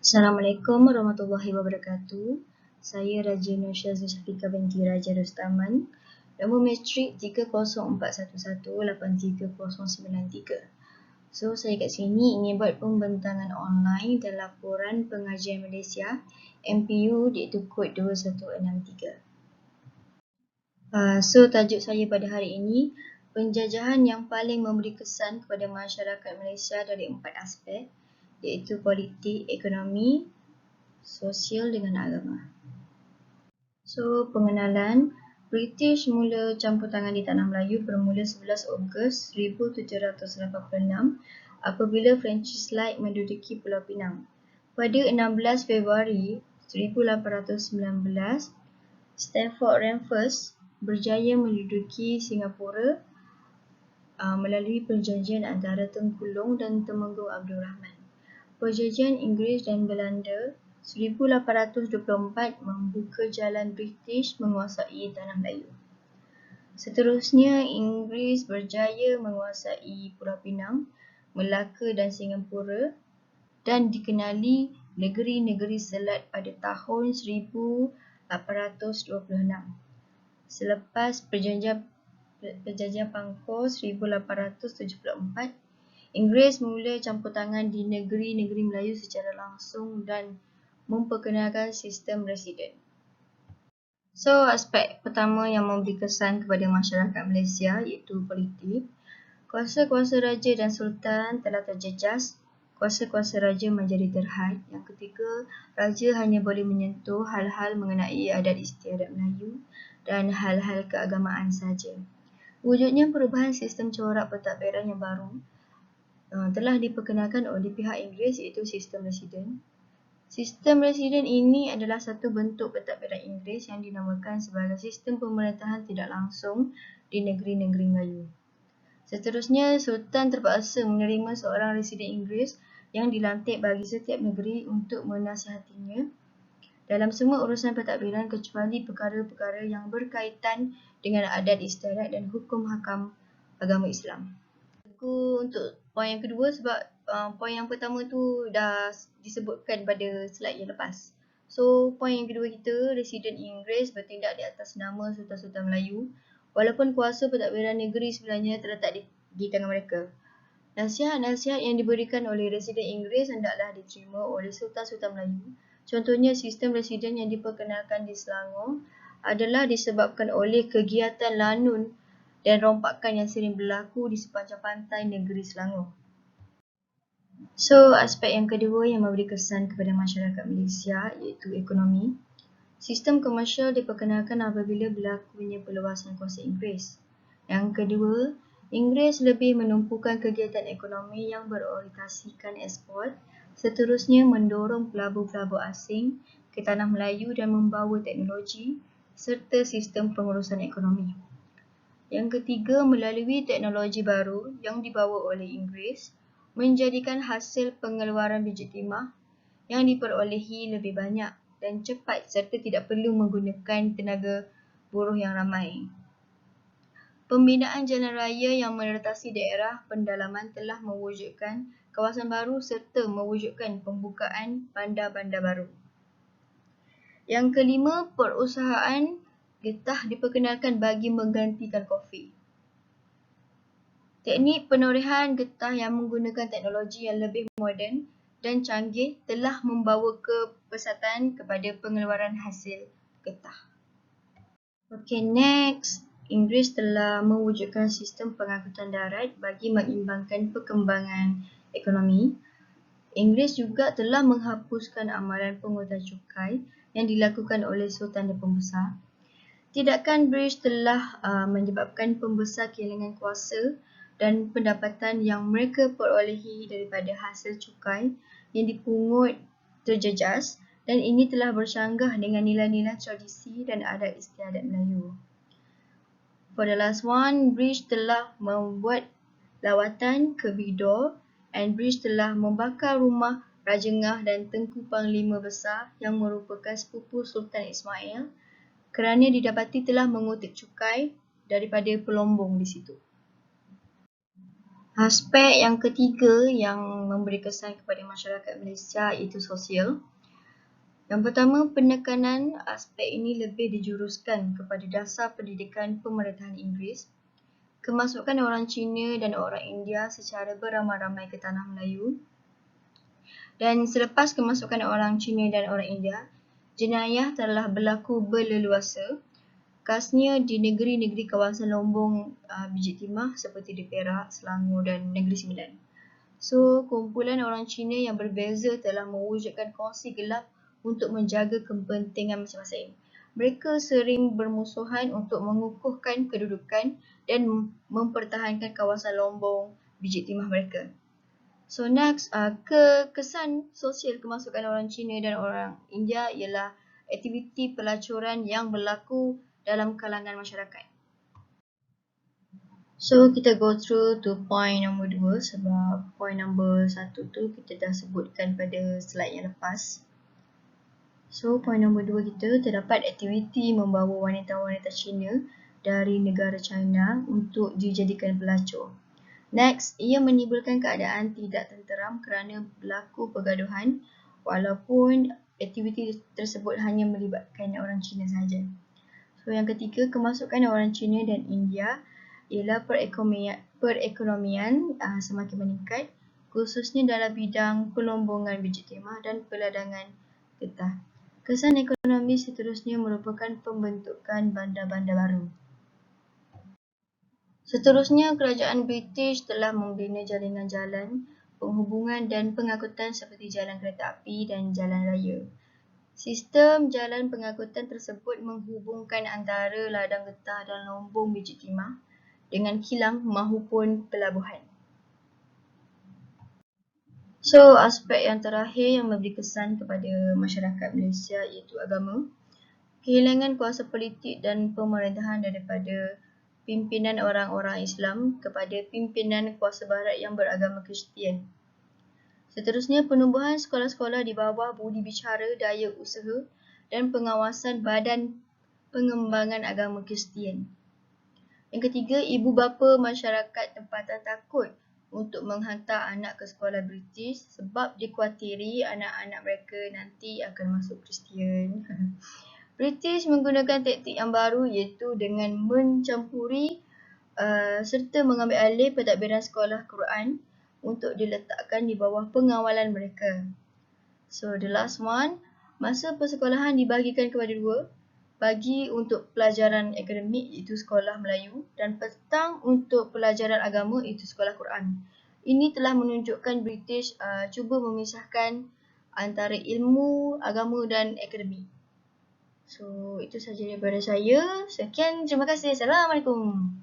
Assalamualaikum warahmatullahi wabarakatuh. Saya Raja Nur Syazul Syafiqah binti Raja Rustaman. Nombor matrik 30411830093. So, saya kat sini ingin buat pembentangan online dan laporan pengajian Malaysia MPU iaitu kod 2163. So, tajuk saya pada hari ini, penjajahan yang paling memberi kesan kepada masyarakat Malaysia dari 4 aspek, iaitu politik, ekonomi, sosial dengan agama. So, pengenalan. British mula campur tangan di Tanah Melayu bermula 11 Ogos 1786 apabila Francis-Light menduduki Pulau Pinang. Pada 16 Februari 1819, Stafford Raffles berjaya menduduki Singapura melalui perjanjian antara Tengku Long dan Temenggung Abdul Rahman. Perjanjian Inggeris dan Belanda 1824 membuka jalan British menguasai Tanah Melayu. Seterusnya, Inggeris berjaya menguasai Pulau Pinang, Melaka dan Singapura dan dikenali negeri-negeri Selat pada tahun 1826. Selepas perjanjian Pangkor 1874, Inggeris mula campur tangan di negeri-negeri Melayu secara langsung dan memperkenalkan sistem residen. So, aspek pertama yang memberi kesan kepada masyarakat Malaysia iaitu politik. Kuasa-kuasa raja dan sultan telah terjejas. Kuasa-kuasa raja menjadi terhad. Yang ketiga, raja hanya boleh menyentuh hal-hal mengenai adat istiadat Melayu dan hal-hal keagamaan sahaja. Wujudnya perubahan sistem corak pentadbiran yang baru telah diperkenalkan oleh pihak Inggeris iaitu sistem residen. Sistem residen ini adalah satu bentuk pentadbiran Inggeris yang dinamakan sebagai sistem pemerintahan tidak langsung di negeri-negeri Melayu. Seterusnya, Sultan terpaksa menerima seorang residen Inggeris yang dilantik bagi setiap negeri untuk menasihatinya dalam semua urusan pentadbiran kecuali perkara-perkara yang berkaitan dengan adat istiadat dan hukum hakam agama Islam. Untuk poin yang kedua sebab poin yang pertama tu dah disebutkan pada slide yang lepas. So, poin yang kedua kita, residen Inggeris bertindak di atas nama Sultan-Sultan Melayu walaupun kuasa pentadbiran negeri sebenarnya terletak di tangan mereka. Nasihat-nasihat yang diberikan oleh residen Inggeris hendaklah diterima oleh Sultan-Sultan Melayu. Contohnya, sistem residen yang diperkenalkan di Selangor adalah disebabkan oleh kegiatan lanun dan rompakan yang sering berlaku di sepanjang pantai negeri Selangor. So, aspek yang kedua yang memberi kesan kepada masyarakat Malaysia iaitu ekonomi. Sistem komersial diperkenalkan apabila berlakunya perluasan kuasa Inggeris. Yang kedua, Inggeris lebih menumpukan kegiatan ekonomi yang berorientasikan ekspor, seterusnya mendorong pelabur-pelabur asing ke Tanah Melayu dan membawa teknologi serta sistem pengurusan ekonomi. Yang ketiga, melalui teknologi baru yang dibawa oleh Inggeris, menjadikan hasil pengeluaran biji timah yang diperolehi lebih banyak dan cepat serta tidak perlu menggunakan tenaga buruh yang ramai. Pembinaan jalan raya yang meretasi daerah pendalaman telah mewujudkan kawasan baru serta mewujudkan pembukaan bandar-bandar baru. Yang kelima, perusahaan getah diperkenalkan bagi menggantikan kopi. Teknik penorehan getah yang menggunakan teknologi yang lebih moden dan canggih telah membawa kepesatan kepada pengeluaran hasil getah. Okay, next. Inggeris telah mewujudkan sistem pengangkutan darat bagi mengimbangkan perkembangan ekonomi. Inggeris juga telah menghapuskan amalan pungutan cukai yang dilakukan oleh Sultan dan Pembesar. Tindakan British telah menyebabkan pembesar kehilangan kuasa dan pendapatan yang mereka perolehi daripada hasil cukai yang dipungut terjejas dan ini telah bercanggah dengan nilai-nilai tradisi dan adat istiadat Melayu. For the last one, British telah membuat lawatan ke Bidor and British telah membakar rumah Raja Ngah dan Tengku Panglima Besar yang merupakan sepupu Sultan Ismail kerana didapati telah mengutip cukai daripada pelombong di situ. Aspek yang ketiga yang memberi kesan kepada masyarakat Malaysia iaitu sosial. Yang pertama, penekanan aspek ini lebih dijuruskan kepada dasar pendidikan pemerintahan Inggeris, kemasukan orang Cina dan orang India secara beramai-ramai ke Tanah Melayu. Dan selepas kemasukan orang Cina dan orang India, jenayah telah berlaku berleluasa, khasnya di negeri-negeri kawasan lombong biji timah seperti di Perak, Selangor dan Negeri Sembilan. So, kumpulan orang Cina yang berbeza telah mewujudkan kongsi gelap untuk menjaga kepentingan masing-masing. Mereka sering bermusuhan untuk mengukuhkan kedudukan dan mempertahankan kawasan lombong biji timah mereka. So next, kesan sosial kemasukan orang Cina dan orang India ialah aktiviti pelacuran yang berlaku dalam kalangan masyarakat. So kita go through to point nombor 2 sebab point nombor 1 tu kita dah sebutkan pada slide yang lepas. So point nombor 2 kita terdapat aktiviti membawa wanita-wanita Cina dari negara China untuk dijadikan pelacur. Next, ia menimbulkan keadaan tidak tenteram kerana berlaku pergaduhan walaupun aktiviti tersebut hanya melibatkan orang Cina sahaja. So yang ketiga, kemasukan orang Cina dan India ialah perekonomian semakin meningkat, khususnya dalam bidang pelombongan biji timah dan peladangan getah. Kesan ekonomi seterusnya merupakan pembentukan bandar-bandar baru. Seterusnya, kerajaan British telah membina jaringan jalan, penghubungan dan pengangkutan seperti jalan kereta api dan jalan raya. Sistem jalan pengangkutan tersebut menghubungkan antara ladang getah dan lombong biji timah dengan kilang mahupun pelabuhan. So, aspek yang terakhir yang memberi kesan kepada masyarakat Malaysia iaitu agama. Kehilangan kuasa politik dan pemerintahan daripada pimpinan orang-orang Islam kepada pimpinan kuasa barat yang beragama Kristian. Seterusnya, penumbuhan sekolah-sekolah di bawah budi bicara, daya usaha dan pengawasan Badan Pengembangan Agama Kristian. Yang ketiga, ibu bapa masyarakat tempatan takut untuk menghantar anak ke sekolah British sebab dikuatiri anak-anak mereka nanti akan masuk Kristian. British menggunakan taktik yang baru iaitu dengan mencampuri serta mengambil alih pentadbiran sekolah Quran untuk diletakkan di bawah pengawalan mereka. So the last one, masa persekolahan dibahagikan kepada dua, pagi untuk pelajaran akademik iaitu sekolah Melayu dan petang untuk pelajaran agama iaitu sekolah Quran. Ini telah menunjukkan British cuba memisahkan antara ilmu, agama dan akademik. So, itu sahaja daripada saya. Sekian, terima kasih. Assalamualaikum.